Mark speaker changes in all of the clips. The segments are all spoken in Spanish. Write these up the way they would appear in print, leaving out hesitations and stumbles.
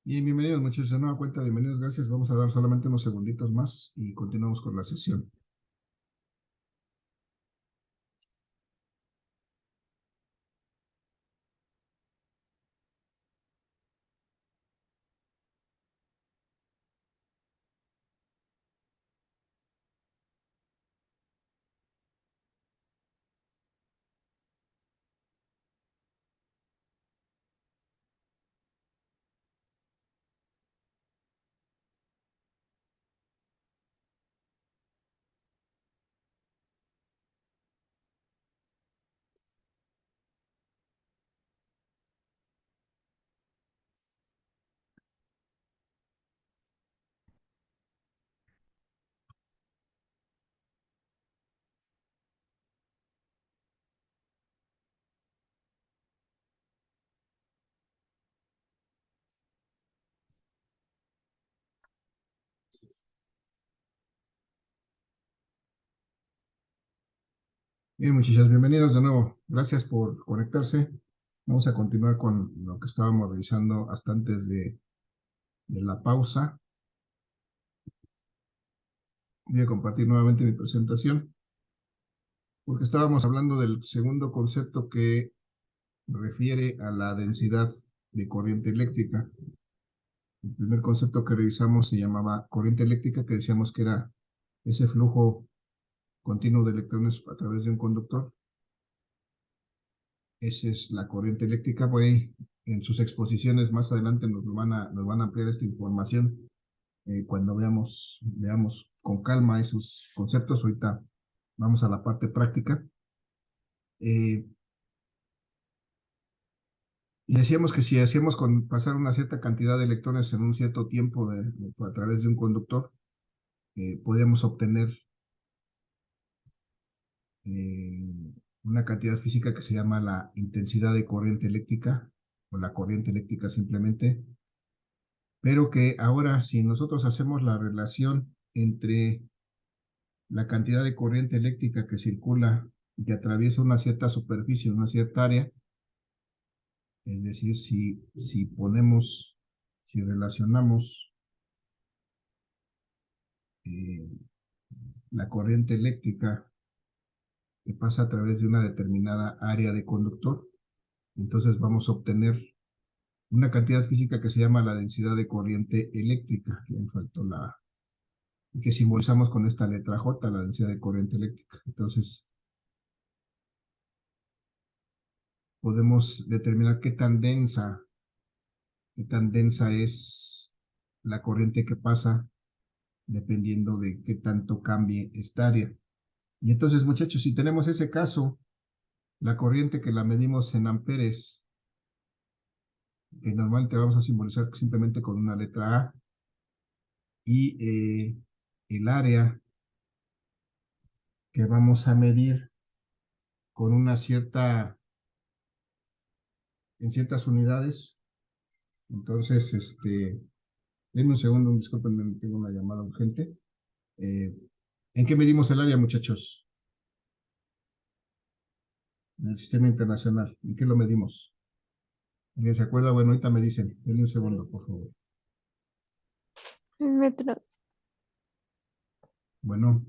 Speaker 1: Y bienvenidos muchachos de nueva cuenta, bienvenidos, gracias. Vamos a dar solamente unos segunditos más y continuamos con la sesión. Bien muchachos, bienvenidos de nuevo. Gracias por conectarse. Vamos a continuar con lo que estábamos revisando hasta antes de la pausa. Voy a compartir nuevamente mi presentación porque estábamos hablando del segundo concepto que refiere a la densidad de corriente eléctrica. El primer concepto que revisamos se llamaba corriente eléctrica, que decíamos que era ese flujo continuo de electrones a través de un conductor. Esa es la corriente eléctrica. Por ahí, en sus exposiciones más adelante nos van a ampliar esta información cuando veamos con calma esos conceptos. Ahorita vamos a la parte práctica. Eh, y decíamos que si hacíamos pasar una cierta cantidad de electrones en un cierto tiempo a través de un conductor, podíamos obtener una cantidad física que se llama la intensidad de corriente eléctrica o la corriente eléctrica simplemente, pero que ahora si nosotros hacemos la relación entre la cantidad de corriente eléctrica que circula y que atraviesa una cierta superficie, una cierta área, es decir, si relacionamos eh, la corriente eléctrica que pasa a través de una determinada área de conductor, entonces vamos a obtener una cantidad física que se llama la densidad de corriente eléctrica, que me faltó que simbolizamos con esta letra J, la densidad de corriente eléctrica. Entonces, podemos determinar qué tan densa es la corriente que pasa, dependiendo de qué tanto cambie esta área. Y entonces, muchachos, si tenemos ese caso, la corriente que la medimos en amperes, que normalmente vamos a simbolizar simplemente con una letra A, y el área que vamos a medir con en ciertas unidades. Entonces, denme un segundo, disculpen, tengo una llamada urgente. Eh, ¿En qué medimos el área, muchachos? En el sistema internacional. ¿En qué lo medimos? ¿Alguien se acuerda? Bueno, ahorita me dicen. Denme un segundo, por favor.
Speaker 2: En metro.
Speaker 1: Bueno.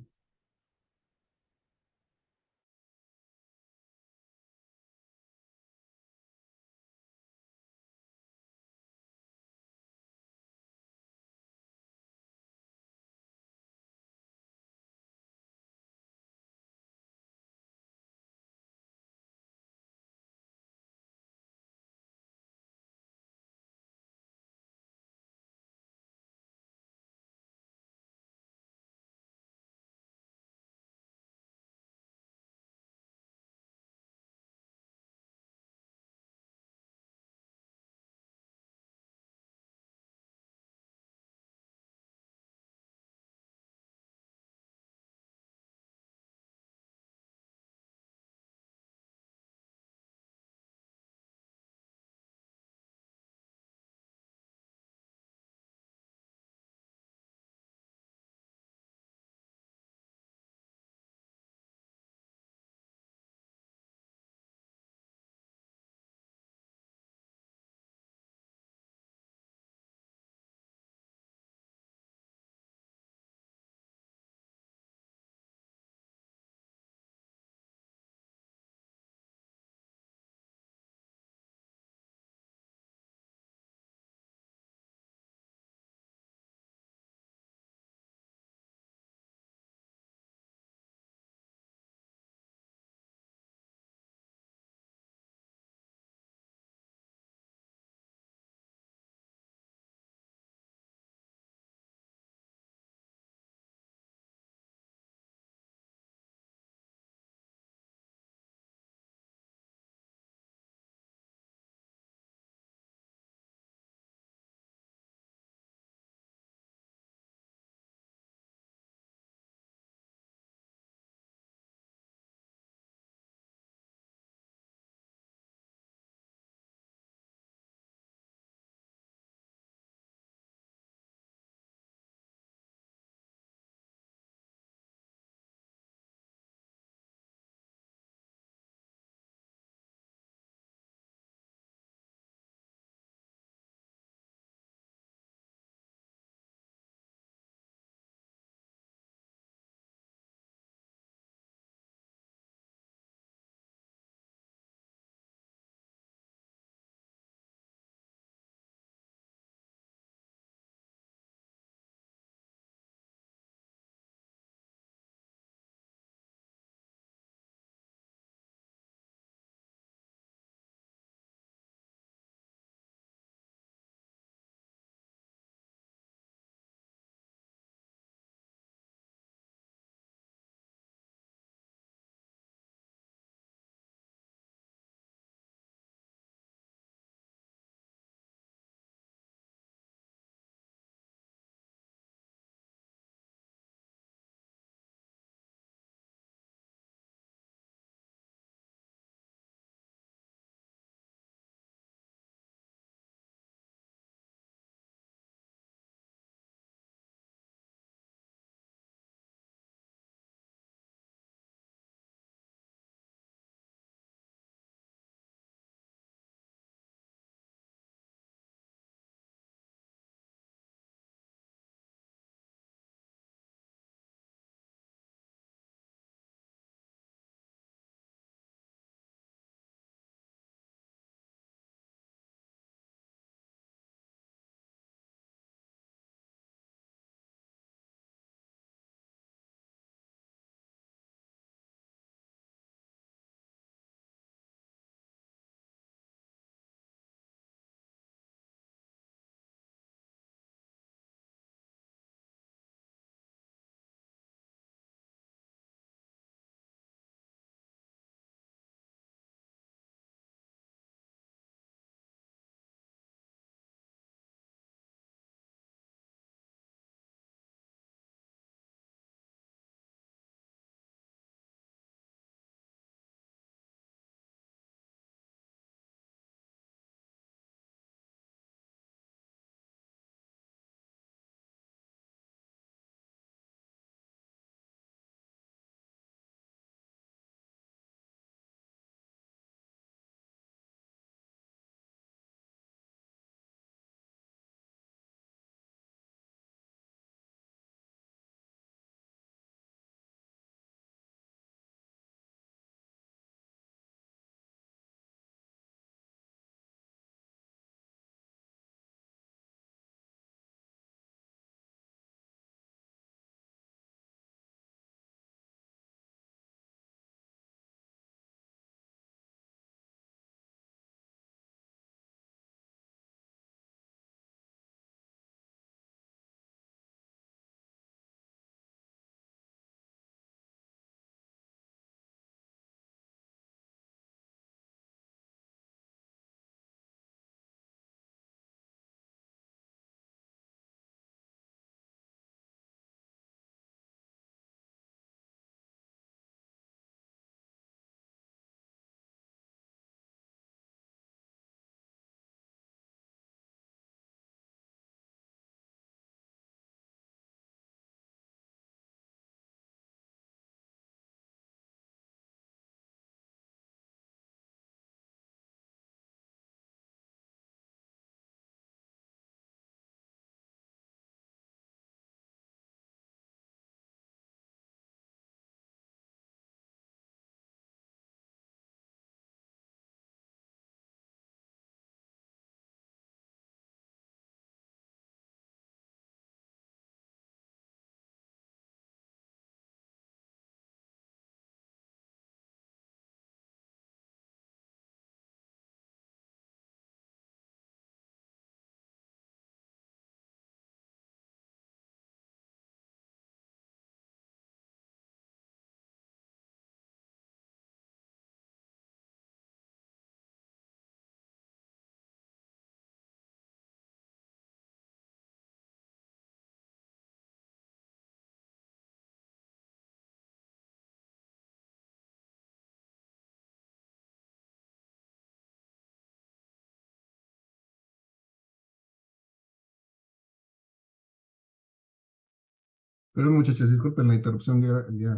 Speaker 1: Pero muchachos, disculpen la interrupción, ya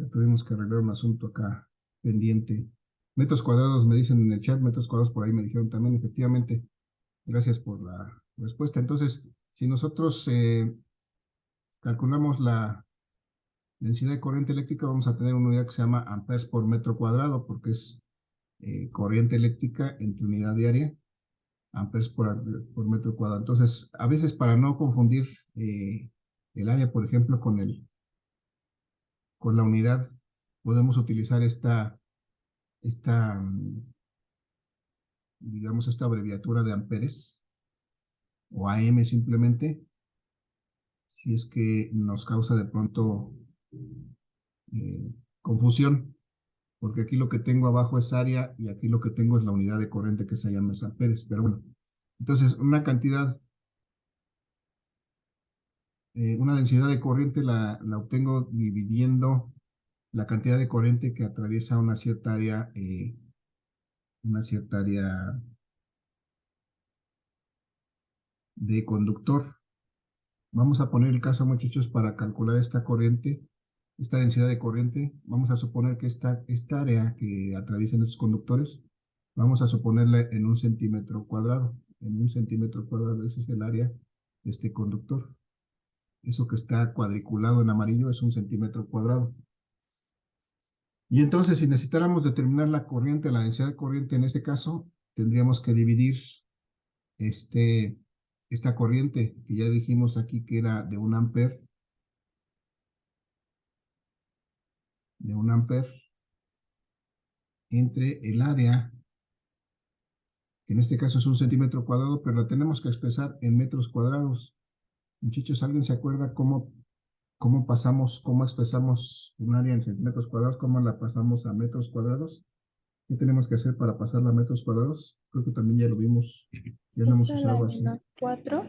Speaker 1: tuvimos que arreglar un asunto acá pendiente. Metros cuadrados me dicen en el chat, metros cuadrados por ahí me dijeron también, efectivamente. Gracias por la respuesta. Entonces, si nosotros calculamos la densidad de corriente eléctrica, vamos a tener una unidad que se llama amperes por metro cuadrado, porque es corriente eléctrica entre unidad de área, amperes por metro cuadrado. Entonces, a veces para no confundir el área, por ejemplo, con la unidad, podemos utilizar digamos, esta abreviatura de amperes, o AM simplemente, si es que nos causa de pronto confusión, porque aquí lo que tengo abajo es área y aquí lo que tengo es la unidad de corriente que se llama amperes, pero bueno. Entonces, una densidad de corriente la obtengo dividiendo la cantidad de corriente que atraviesa una cierta área de conductor. Vamos a poner el caso, muchachos, para calcular esta corriente, esta densidad de corriente. Vamos a suponer que esta área que atraviesan estos conductores, vamos a suponerla en 1 centímetro cuadrado. En 1 centímetro cuadrado, ese es el área de este conductor. Eso que está cuadriculado en amarillo es 1 centímetro cuadrado. Y entonces, si necesitáramos determinar la corriente, la densidad de corriente en este caso, tendríamos que dividir esta corriente, que ya dijimos aquí que era de un amper, entre el área, que en este caso es 1 centímetro cuadrado, pero la tenemos que expresar en metros cuadrados. Muchachos, ¿alguien se acuerda cómo expresamos un área en centímetros cuadrados? ¿Cómo la pasamos a metros cuadrados? ¿Qué tenemos que hacer para pasarla a metros cuadrados? Creo que también ya lo vimos, ya lo
Speaker 2: Es
Speaker 1: hemos
Speaker 2: a la
Speaker 1: usado así.
Speaker 2: menos 4.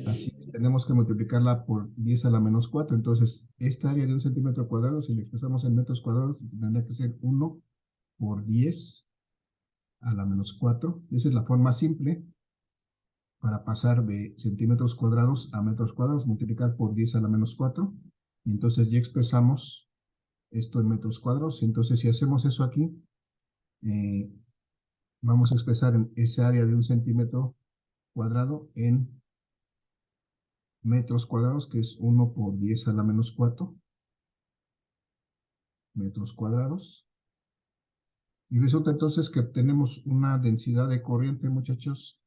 Speaker 1: Así es, tenemos que multiplicarla por 10 a la menos 4. Entonces, esta área de 1 centímetro cuadrado, si la expresamos en metros cuadrados, tendría que ser 1 por 10 a la menos 4. Esa es la forma simple para pasar de centímetros cuadrados a metros cuadrados, multiplicar por 10 a la menos 4. Y entonces ya expresamos esto en metros cuadrados. Entonces, si hacemos eso aquí, eh, vamos a expresar esa área de 1 centímetro cuadrado en metros cuadrados, que es 1 por 10 a la menos 4 metros cuadrados. Y resulta entonces que obtenemos una densidad de corriente, muchachos.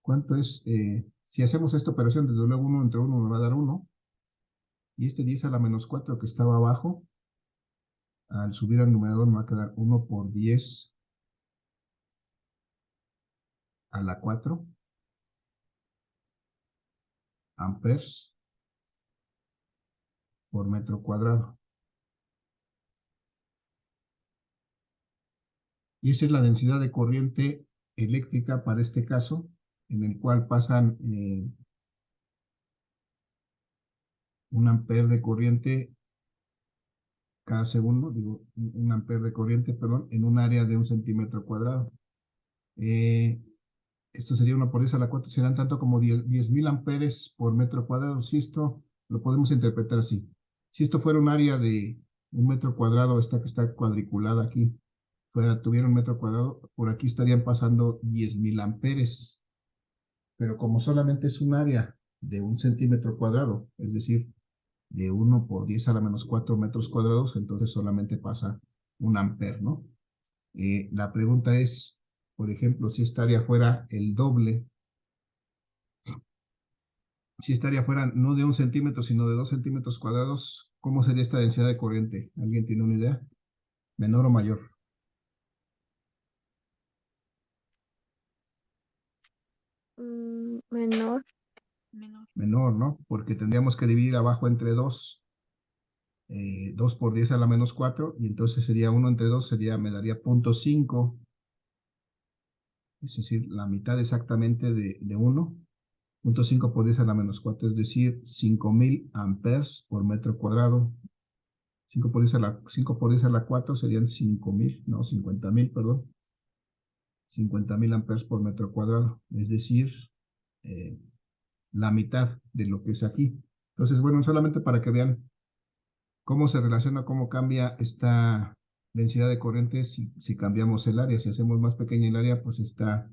Speaker 1: ¿Cuánto es? Si hacemos esta operación, desde luego 1 entre 1 me va a dar 1. Y este 10 a la menos 4 que estaba abajo, al subir al numerador me va a quedar 1 por 10 a la 4 amperes por metro cuadrado. Y esa es la densidad de corriente eléctrica para este caso, en el cual pasan 1 amper de corriente cada segundo, digo, 1 amper de corriente, perdón, en un área de 1 centímetro cuadrado. Esto sería 1 por 10 a la 4, serán tanto como 10.000 amperes por metro cuadrado. Si esto lo podemos interpretar así. Si esto fuera un área de 1 metro cuadrado, esta que está cuadriculada aquí, tuviera 1 metro cuadrado, por aquí estarían pasando 10.000 amperes. Pero como solamente es un área de 1 centímetro cuadrado, es decir, de 1 por 10 a la menos 4 metros cuadrados, entonces solamente pasa 1 amper, ¿no? La pregunta es, por ejemplo, si esta área fuera el doble, si esta área fuera no de 1 centímetro, sino de 2 centímetros cuadrados, ¿cómo sería esta densidad de corriente? ¿Alguien tiene una idea? ¿Menor o mayor?
Speaker 2: Menor.
Speaker 1: Menor, ¿no? Porque tendríamos que dividir abajo entre 2. 2 por 10 a la menos 4, y entonces sería 1 entre 2, me daría 0.5, es decir, la mitad exactamente de 1. 0.5 por 10 a la menos 4, es decir, 5.000 amperes por metro cuadrado. 5 por 10 a la 4 serían 5.000, no, 50.000, perdón. 50.000 amperes por metro cuadrado, es decir, la mitad de lo que es aquí. Entonces, bueno, solamente para que vean cómo se relaciona, cómo cambia esta densidad de corriente si cambiamos el área. Si hacemos más pequeña el área, pues esta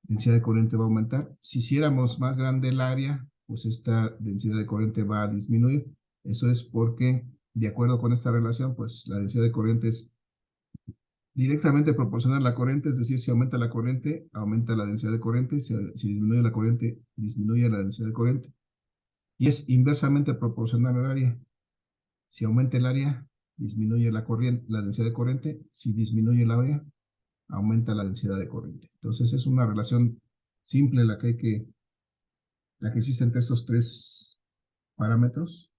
Speaker 1: densidad de corriente va a aumentar. Si hiciéramos más grande el área, pues esta densidad de corriente va a disminuir. Eso es porque, de acuerdo con esta relación, pues la densidad de corriente es directamente proporcional a la corriente, es decir, si aumenta la corriente, aumenta la densidad de corriente, si disminuye la corriente, disminuye la densidad de corriente. Y es inversamente proporcional al área. Si aumenta el área, disminuye la corriente, la densidad de corriente. Si disminuye el área, aumenta la densidad de corriente. Entonces es una relación simple la que existe entre estos tres parámetros.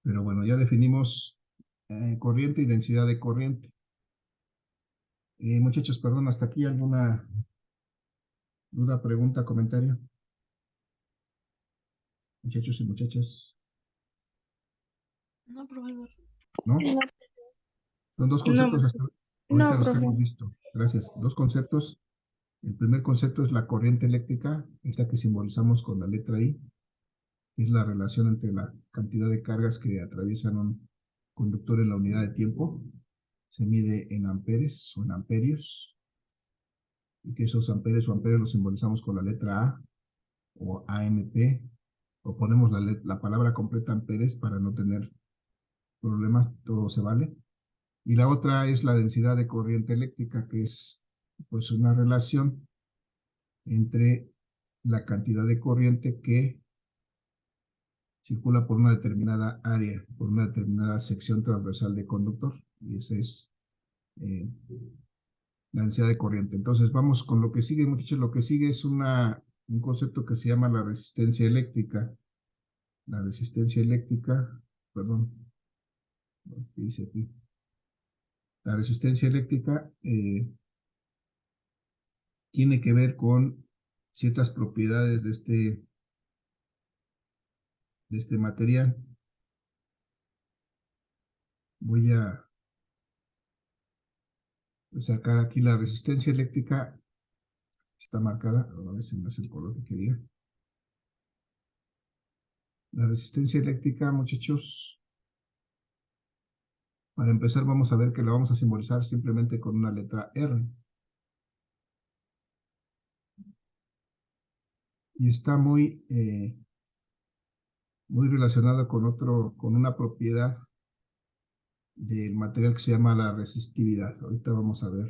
Speaker 1: Pero bueno, ya definimos corriente y densidad de corriente. Muchachos, perdón, hasta aquí alguna duda, pregunta, comentario. Muchachos y muchachas,
Speaker 2: No, profesor.
Speaker 1: ¿no?
Speaker 2: No,
Speaker 1: Son dos
Speaker 2: no,
Speaker 1: conceptos hasta ahorita
Speaker 2: no,
Speaker 1: los que
Speaker 2: profe.
Speaker 1: hemos visto. Gracias. Dos conceptos. El primer concepto es la corriente eléctrica, esta que simbolizamos con la letra I, que es la relación entre la cantidad de cargas que atraviesan un conductor en la unidad de tiempo. Se mide en amperes o en amperios, y que esos amperes o amperios los simbolizamos con la letra A o AMP, o ponemos la palabra completa amperes para no tener problemas, todo se vale. Y la otra es la densidad de corriente eléctrica, que es pues una relación entre la cantidad de corriente que circula por una determinada área, por una determinada sección transversal de conductor, y esa es eh, la densidad de corriente. Entonces vamos con lo que sigue, muchachos. Lo que sigue es un concepto que se llama la resistencia eléctrica. La resistencia eléctrica, perdón, ¿qué dice aquí? La resistencia eléctrica tiene que ver con ciertas propiedades de este material. Voy a sacar aquí la resistencia eléctrica, está marcada, a ver si no es el color que quería. La resistencia eléctrica, muchachos, para empezar vamos a ver que la vamos a simbolizar simplemente con una letra R. Y está muy relacionada con una propiedad del material que se llama la resistividad. Ahorita vamos a ver.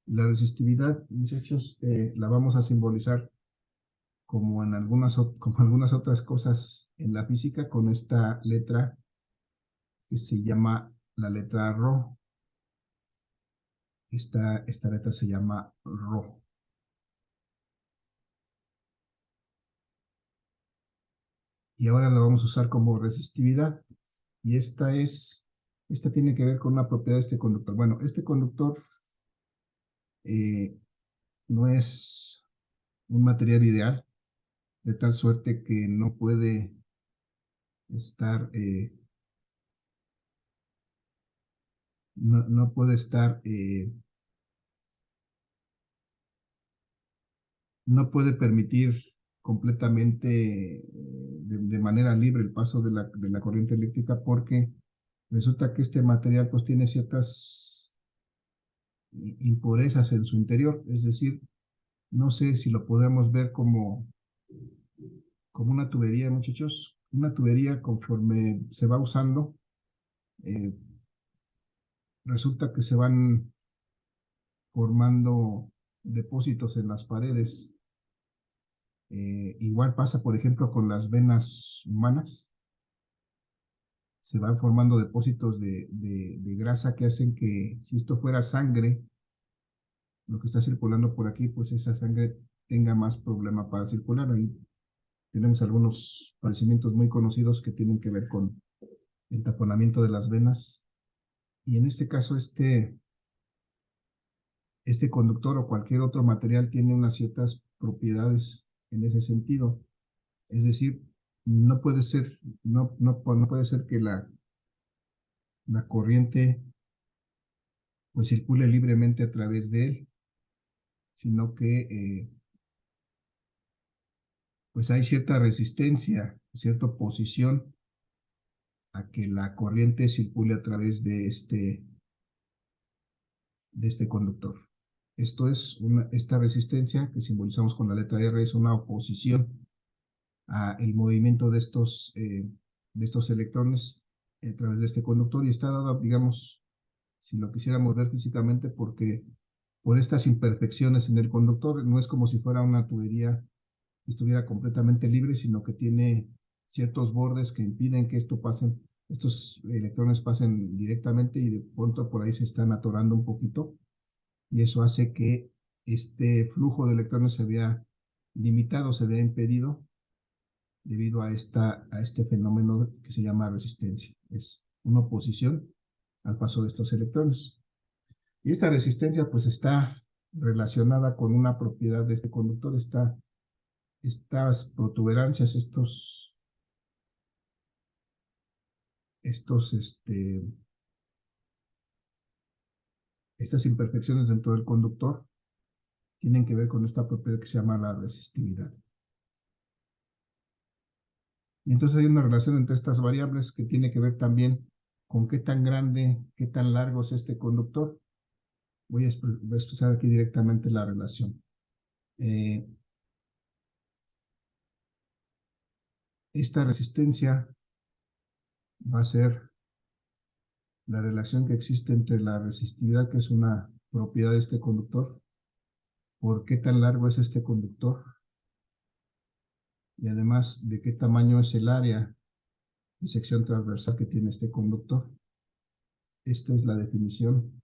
Speaker 1: La resistividad, muchachos, la vamos a simbolizar como como algunas otras cosas en la física con esta letra que se llama la letra Rho. Esta letra se llama Rho. Y ahora la vamos a usar como resistividad. Y esta tiene que ver con una propiedad de este conductor. Bueno, este conductor no es un material ideal, de tal suerte que no puede estar, no puede estar, no puede permitir completamente de manera libre el paso de la corriente eléctrica, porque resulta que este material pues tiene ciertas impurezas en su interior, es decir, no sé si lo podemos ver como una tubería, muchachos. Una tubería, conforme se va usando, eh, resulta que se van formando depósitos en las paredes. Igual pasa, por ejemplo, con las venas humanas. Se van formando depósitos de grasa que hacen que, si esto fuera sangre, lo que está circulando por aquí, pues esa sangre tenga más problema para circular. Ahí tenemos algunos padecimientos muy conocidos que tienen que ver con el taponamiento de las venas. Y en este caso, este conductor o cualquier otro material tiene unas ciertas propiedades en ese sentido. Es decir, no puede ser, no puede ser que la corriente pues circule libremente a través de él, sino que pues hay cierta resistencia, cierta oposición a que la corriente circule a través de este conductor. Esta resistencia que simbolizamos con la letra R es una oposición a el movimiento de estos electrones a través de este conductor, y está dada, digamos, si lo quisiéramos ver físicamente, porque por estas imperfecciones en el conductor. No es como si fuera una tubería que estuviera completamente libre, sino que tiene ciertos bordes que impiden que estos electrones pasen directamente, y de pronto por ahí se están atorando un poquito, y eso hace que este flujo de electrones se vea limitado, se vea impedido debido a este fenómeno que se llama resistencia. Es una oposición al paso de estos electrones. Y esta resistencia pues está relacionada con una propiedad de este conductor. Estas protuberancias, estas imperfecciones dentro del conductor tienen que ver con esta propiedad que se llama la resistividad. Y entonces hay una relación entre estas variables que tiene que ver también con qué tan grande, qué tan largo es este conductor. Voy a expresar aquí directamente la relación. Esta resistencia va a ser la relación que existe entre la resistividad, que es una propiedad de este conductor, por qué tan largo es este conductor, y además de qué tamaño es el área de sección transversal que tiene este conductor. Esta es la definición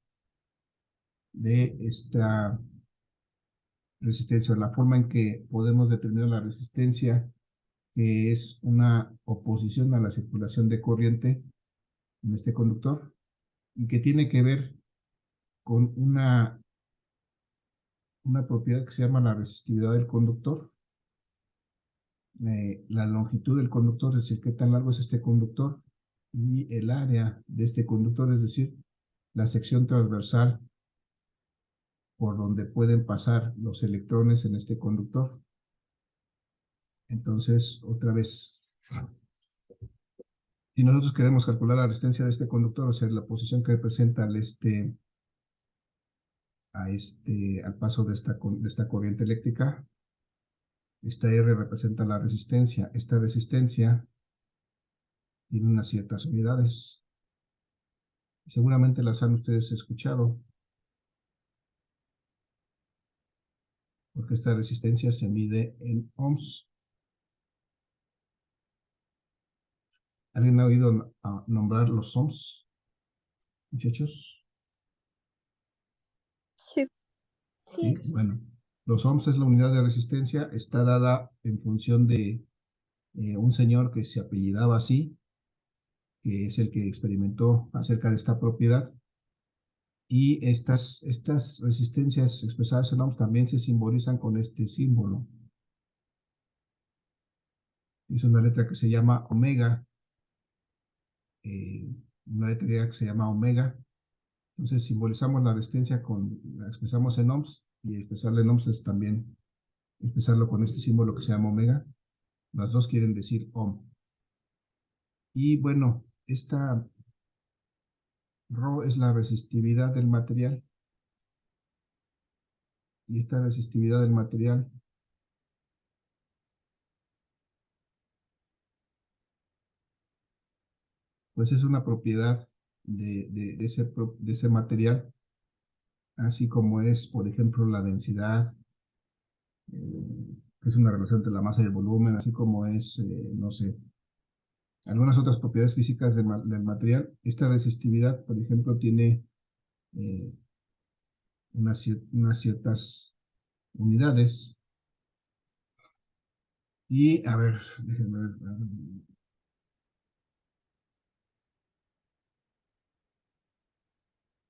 Speaker 1: de esta resistencia, la forma en que podemos determinar la resistencia, que es una oposición a la circulación de corriente en este conductor, y que tiene que ver con una propiedad que se llama la resistividad del conductor. La longitud del conductor, es decir, qué tan largo es este conductor, y el área de este conductor, es decir, la sección transversal por donde pueden pasar los electrones en este conductor. Entonces, otra vez, si nosotros queremos calcular la resistencia de este conductor, o sea, la posición que representa al paso de esta corriente eléctrica, esta R representa la resistencia. Esta resistencia tiene unas ciertas unidades. Seguramente las han ustedes escuchado, porque esta resistencia se mide en ohms. ¿Alguien ha oído nombrar los ohms, muchachos?
Speaker 2: Sí.
Speaker 1: Sí, bueno, los ohms es la unidad de resistencia, está dada en función de un señor que se apellidaba así, que es el que experimentó acerca de esta propiedad. Y estas resistencias expresadas en ohms también se simbolizan con este símbolo. Es una letra que se llama omega, una letra griega que se llama omega. Entonces simbolizamos la resistencia la expresamos en ohms, y expresarla en ohms es también expresarlo con este símbolo que se llama omega. Las dos quieren decir ohm. Y bueno, esta Rho es la resistividad del material, y esta resistividad del material pues es una propiedad de ese material, así como es, por ejemplo, la densidad, que es una relación entre la masa y el volumen, así como es, no sé, algunas otras propiedades físicas del material. Esta resistividad, por ejemplo, tiene eh, unas ciertas unidades. Y, a ver, déjenme ver.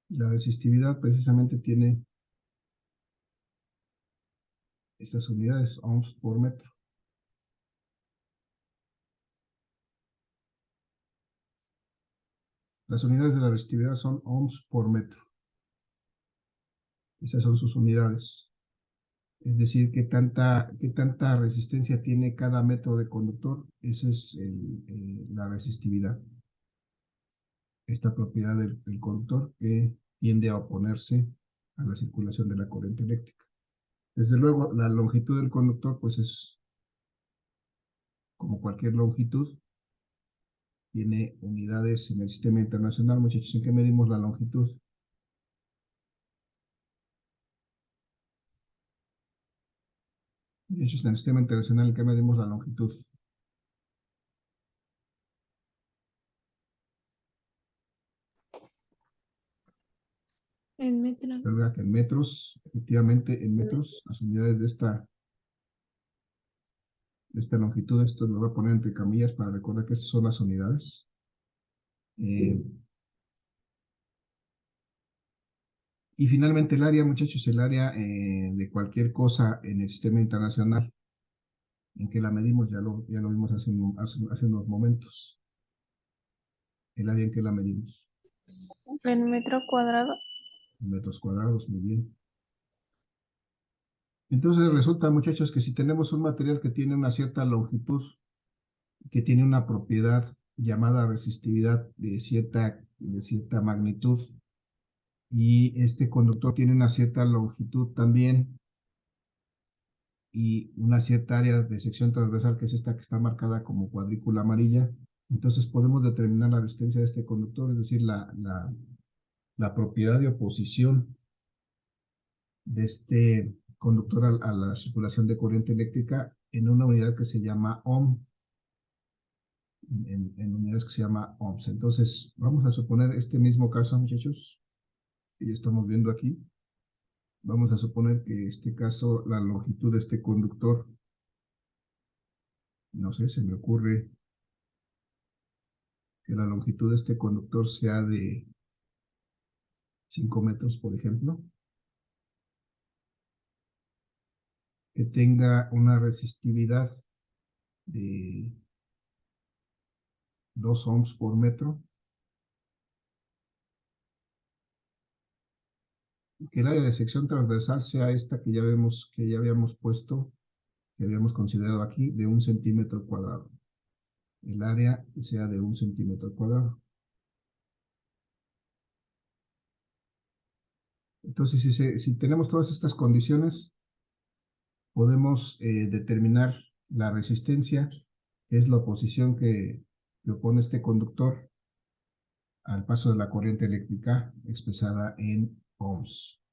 Speaker 1: La resistividad precisamente tiene estas unidades, ohms por metro. Las unidades de la resistividad son ohms por metro. Esas son sus unidades. Es decir, qué tanta resistencia tiene cada metro de conductor. Esa es la resistividad. Esta propiedad del conductor que tiende a oponerse a la circulación de la corriente eléctrica. Desde luego, la longitud del conductor, pues es como cualquier longitud, tiene unidades en el sistema internacional. Muchachos, ¿en qué medimos la longitud? Muchachos, en el sistema internacional, ¿en qué medimos la longitud?
Speaker 2: En metros.
Speaker 1: ¿Verdad? Que en metros, efectivamente, en metros, las unidades de esta longitud, esto lo voy a poner entre comillas para recordar que estas son las unidades. Y finalmente el área, muchachos, el área de cualquier cosa en el sistema internacional, en que la medimos, ya lo vimos hace unos momentos. El área en que la medimos.
Speaker 2: En metro cuadrado.
Speaker 1: En metros cuadrados, muy bien. Entonces resulta, muchachos, que si tenemos un material que tiene una cierta longitud, que tiene una propiedad llamada resistividad de cierta magnitud, y este conductor tiene una cierta longitud también, y una cierta área de sección transversal, que es esta que está marcada como cuadrícula amarilla, entonces podemos determinar la resistencia de este conductor, es decir, la propiedad de oposición de este conductor a la circulación de corriente eléctrica en una unidad que se llama ohm, en unidades que se llama ohms. Entonces, vamos a suponer este mismo caso, muchachos, que ya estamos viendo aquí. Vamos a suponer que este caso, la longitud de este conductor, no sé, se me ocurre que la longitud de este conductor sea de 5 metros, por ejemplo, que tenga una resistividad de 2 ohms por metro, y que el área de sección transversal sea esta que ya habíamos puesto, que habíamos considerado aquí, de 1 centímetro cuadrado. El área que sea de 1 centímetro cuadrado. Entonces, si tenemos todas estas condiciones, podemos determinar la resistencia, que es la oposición que opone este conductor al paso de la corriente eléctrica expresada en ohms.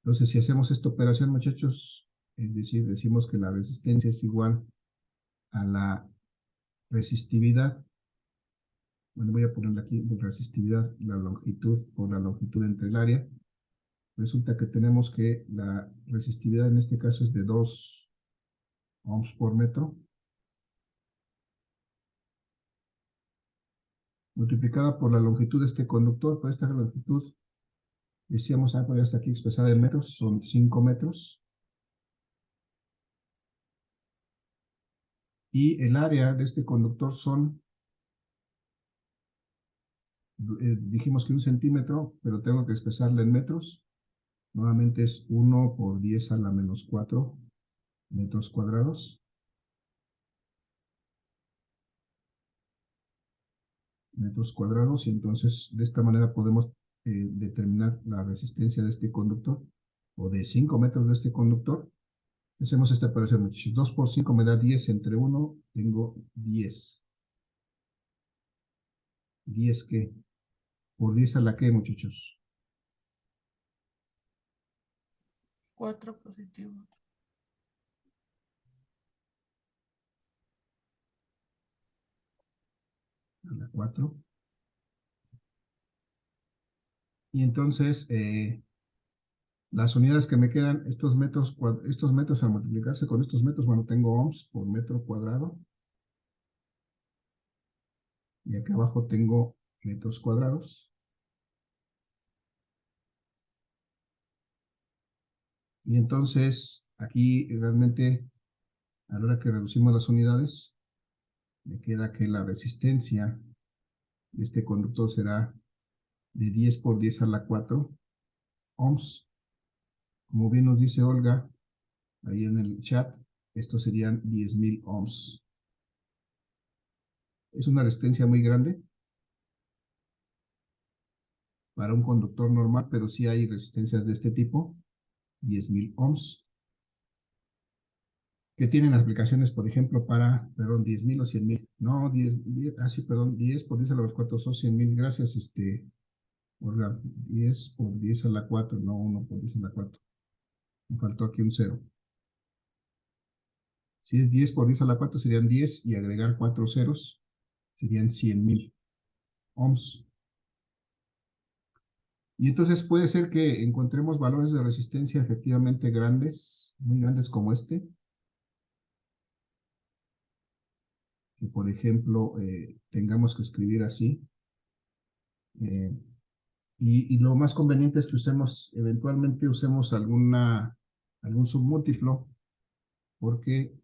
Speaker 1: Entonces, si hacemos esta operación, muchachos, es decir, decimos que la resistencia es igual a la resistividad. Bueno, voy a ponerle aquí de resistividad la longitud por la longitud entre el área. Resulta que tenemos que la resistividad en este caso es de 2 ohms por metro, multiplicada por la longitud de este conductor. Por esta longitud, decíamos, pues ya está aquí expresada en metros, son 5 metros. Y el área de este conductor dijimos que 1 centímetro, pero tengo que expresarla en metros. Nuevamente es 1 por 10 a la menos 4 metros cuadrados. Metros cuadrados, y entonces de esta manera podemos determinar la resistencia de este conductor, o de 5 metros de este conductor. Hacemos esta operación, muchachos. 2 por 5 me da 10, entre 1 tengo 10. ¿10 qué? ¿Por 10 a la qué, muchachos?
Speaker 2: 4 positivo.
Speaker 1: A la 4. Y entonces, las unidades que me quedan, estos metros al multiplicarse con estos metros, bueno, tengo ohms por metro cuadrado. Y acá abajo tengo metros cuadrados. Y entonces, aquí realmente, a la hora que reducimos las unidades, me queda que la resistencia de este conductor será de 10 por 10 a la 4 ohms. Como bien nos dice Olga, ahí en el chat, estos serían 10.000 ohms. Es una resistencia muy grande para un conductor normal, pero sí hay resistencias de este tipo, 10.000 ohms, que tienen aplicaciones, por ejemplo, para, perdón, 10.000 o 100.000. No, 10 por 10 a la 4 son 100.000. Gracias, Olga. 10 por 10 a la 4, no 1 por 10 a la 4. Me faltó aquí un 0. Si es 10 por 10 a la 4, serían 10 y agregar 4 ceros, serían 100.000 ohms. Y entonces puede ser que encontremos valores de resistencia efectivamente grandes, muy grandes como este, que por ejemplo tengamos que escribir así. Y lo más conveniente es que eventualmente usemos algún submúltiplo, porque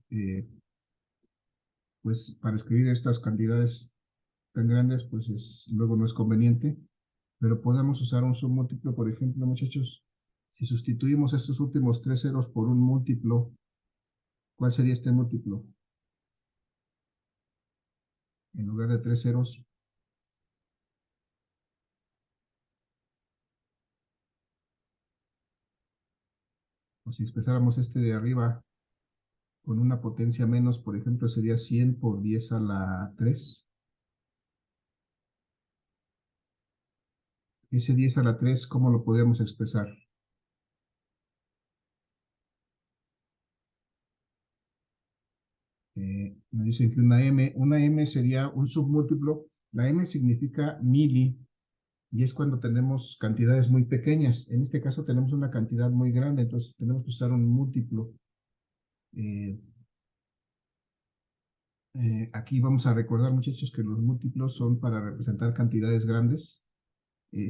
Speaker 1: pues para escribir estas cantidades tan grandes, pues luego no es conveniente, pero podemos usar un submúltiplo, por ejemplo, muchachos. Si sustituimos estos últimos 3 ceros por un múltiplo, ¿cuál sería este múltiplo? En lugar de 3 ceros, o si expresáramos este de arriba con una potencia menos, por ejemplo, sería 100 por 10 a la 3. Ese 10 a la 3, ¿cómo lo podríamos expresar? Me dicen que una M sería un submúltiplo. La M significa mili, y es cuando tenemos cantidades muy pequeñas. En este caso tenemos una cantidad muy grande, entonces tenemos que usar un múltiplo. Aquí vamos a recordar, muchachos, que los múltiplos son para representar cantidades grandes.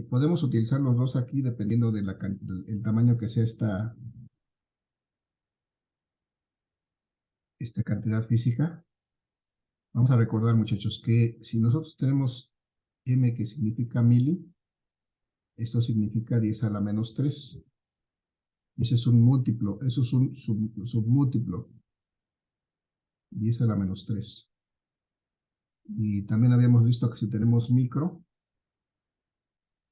Speaker 1: Podemos utilizar los dos aquí dependiendo del tamaño que sea esta cantidad física. Vamos a recordar, muchachos, que si nosotros tenemos M que significa mili, esto significa 10 a la menos 3. Ese es un múltiplo, eso es un submúltiplo. 10 a la menos 3. Y también habíamos visto que si tenemos micro,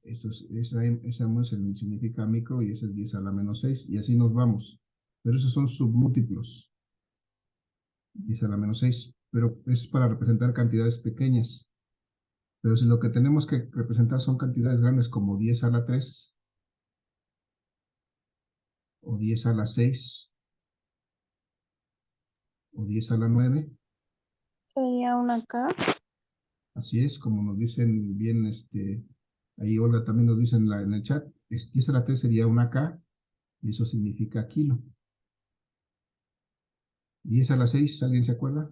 Speaker 1: esa significa micro y ese es 10 a la menos 6, y así nos vamos. Pero esos son submúltiplos, 10 a la menos 6, pero es para representar cantidades pequeñas. Pero si lo que tenemos que representar son cantidades grandes como 10 a la 3, o 10 a la 6, o 10 a la 9,
Speaker 2: Sería una K.
Speaker 1: así es, como nos dicen bien, ahí Olga también nos dice en el chat, 10 a la 3 sería una K, y eso significa kilo. 10 a la 6, ¿alguien se acuerda?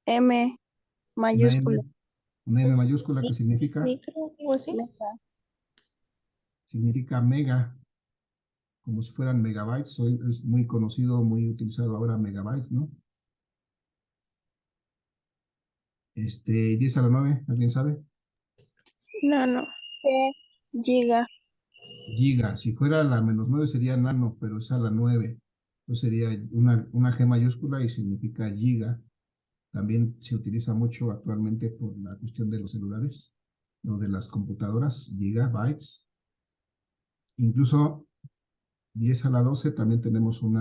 Speaker 2: M
Speaker 1: Una
Speaker 2: mayúscula.
Speaker 1: M, una M mayúscula que
Speaker 2: Micro, o así.
Speaker 1: significa mega, como si fueran megabytes. Hoy es muy conocido, muy utilizado ahora megabytes, ¿no? 10 a la 9, ¿alguien sabe?
Speaker 2: Nano. Giga.
Speaker 1: Giga, si fuera la menos 9 sería nano, pero es a la 9. Entonces sería una G mayúscula y significa giga. También se utiliza mucho actualmente por la cuestión de los celulares, o de las computadoras, gigabytes. Incluso 10 a la 12 también tenemos un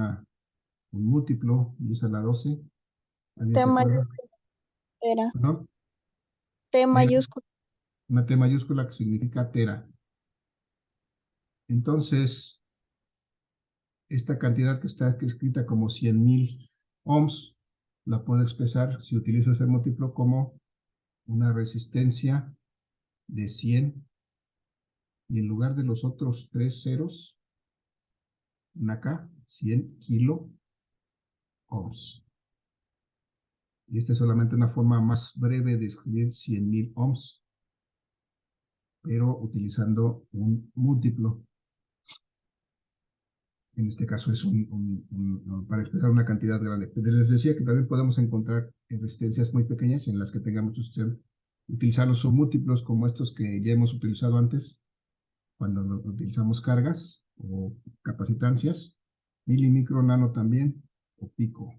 Speaker 1: múltiplo, 10 a la 12. ¿Alguien
Speaker 2: T
Speaker 1: se acuerda?
Speaker 2: mayúscula. Era.
Speaker 1: ¿Perdón?
Speaker 2: T
Speaker 1: Tera,
Speaker 2: mayúscula.
Speaker 1: una T mayúscula que significa tera. Entonces, esta cantidad que está escrita como 100.000 ohms, la puedo expresar, si utilizo ese múltiplo, como una resistencia de 100, y en lugar de los otros 3 ceros, una K, 100 kilo ohms. Y esta es solamente una forma más breve de escribir 100.000 ohms, pero utilizando un múltiplo. En este caso es para expresar una cantidad grande. Les decía que también podemos encontrar resistencias muy pequeñas en las que tengamos opción utilizar los submúltiplos como estos que ya hemos utilizado antes, cuando utilizamos cargas. o capacitancias, mili, micro, nano también, o pico.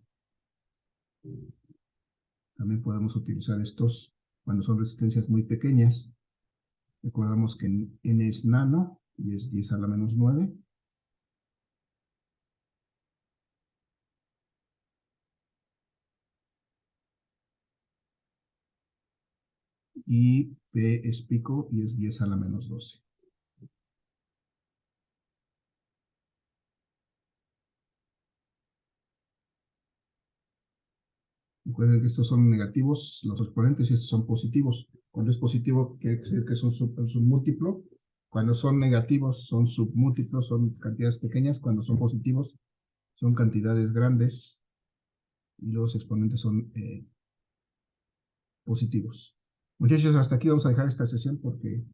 Speaker 1: También podemos utilizar estos cuando son resistencias muy pequeñas. Recordamos que N es nano y es 10 a la menos 9. Y P es pico y es 10 a la menos 12. Recuerden que estos son negativos, los exponentes, y estos son positivos. Cuando es positivo, quiere decir que es un submúltiplo. Cuando son negativos, son submúltiplos, son cantidades pequeñas. Cuando son positivos, son cantidades grandes. Y los exponentes son positivos. Muchachos, hasta aquí vamos a dejar esta sesión porque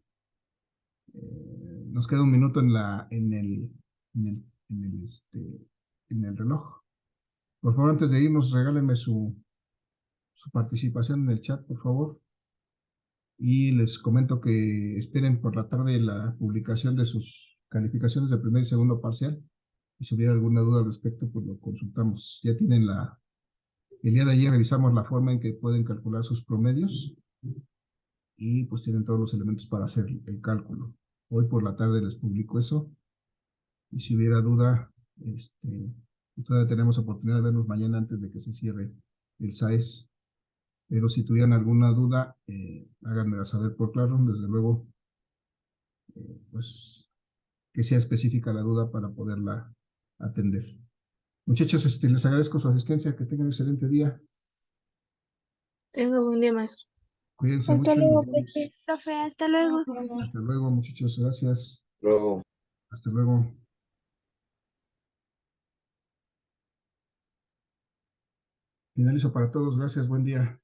Speaker 1: nos queda un minuto en el reloj. Por favor, antes de irnos, regálenme su participación en el chat, por favor. Y les comento que esperen por la tarde la publicación de sus calificaciones de primer y segundo parcial. Y si hubiera alguna duda al respecto, pues lo consultamos. Ya tienen el día de ayer revisamos la forma en que pueden calcular sus promedios y pues tienen todos los elementos para hacer el cálculo. Hoy por la tarde les publico eso. Y si hubiera duda, todavía tenemos oportunidad de vernos mañana antes de que se cierre el SAES. Pero si tuvieran alguna duda, háganmela saber por claro. Desde luego, pues que sea específica la duda para poderla atender. Muchachos, les agradezco su asistencia. Que tengan un excelente día.
Speaker 3: Tenga buen día, maestro.
Speaker 1: Cuídense
Speaker 2: Hasta
Speaker 1: mucho y
Speaker 2: luego,
Speaker 1: nos vemos.
Speaker 2: profe, hasta luego.
Speaker 1: Hasta luego, muchachos. Gracias.
Speaker 4: Luego.
Speaker 1: Hasta luego. Finalizo para todos. Gracias. Buen día.